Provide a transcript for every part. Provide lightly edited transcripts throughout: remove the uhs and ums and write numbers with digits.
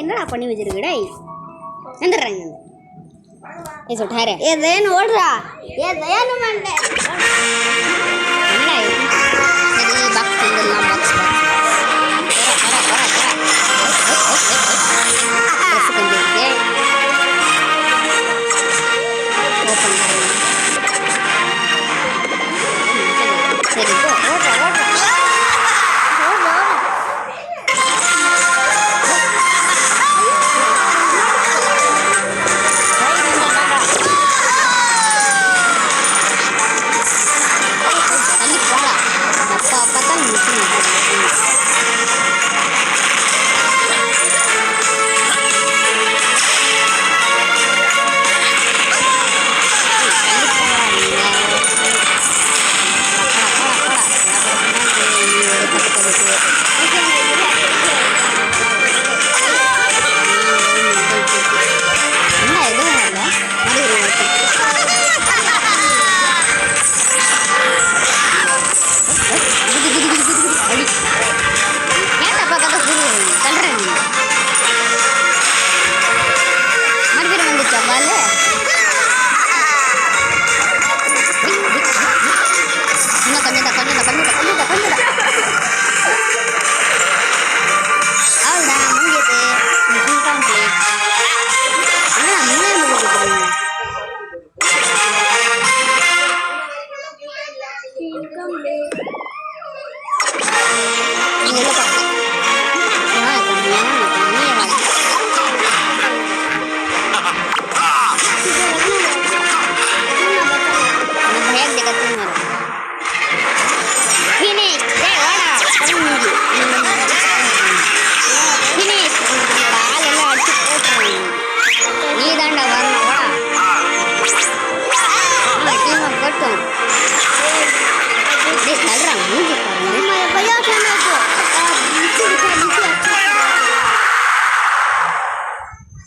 என்னடா பண்ணி வச்சிருக்கடா வந்துடுறாங்க ये ठहरे ये देन ओढ़ रहा ये देन मंडे नहीं ये बॉक्स सिंगल ना बॉक्स ड्रेस कर दे ओपन सही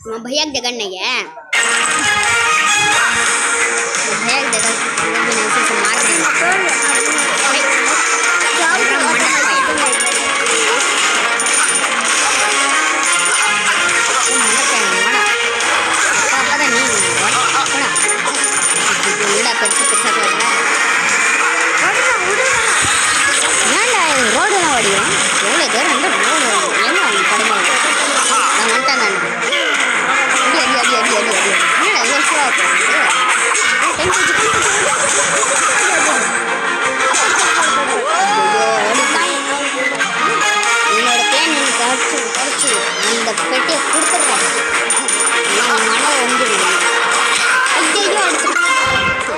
तो भैया की जगह नहीं है भैया की जगह मैंने उसे से मार दिया पता नहीं रोड அந்த பெட்டியை கொடுத்துட்றேன் மழை வந்து ஐயோ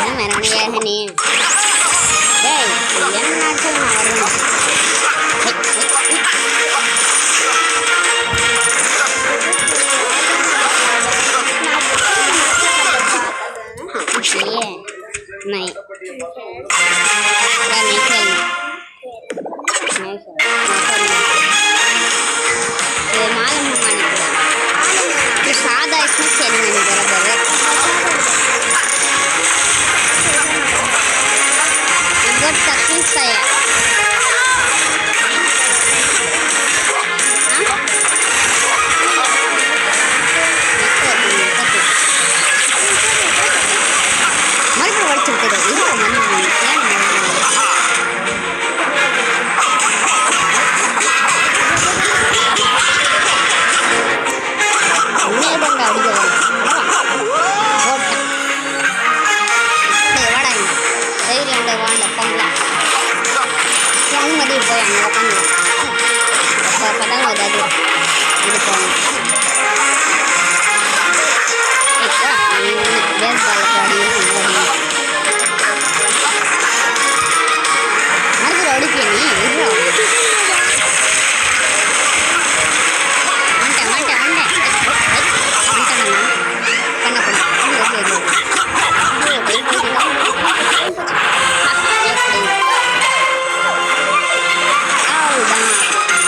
என்ன நீ டேய் என்னாச்சு நான் வரணும் नहीं नहीं खेलना ये मालूम होने ये सादा इसमें खेलने नहीं बराबर है बहुत तकलीफ है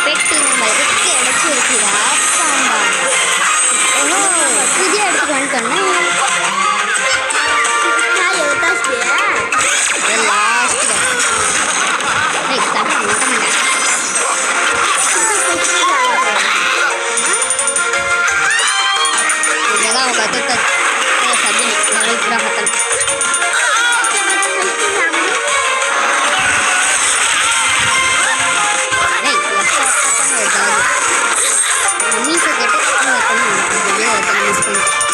பெட்டி நம்ம எதுக்கு அடைச்சி இருக்கிறா கேட்டு ஒருத்தனை மிஸ் பண்ணிட்டேன்.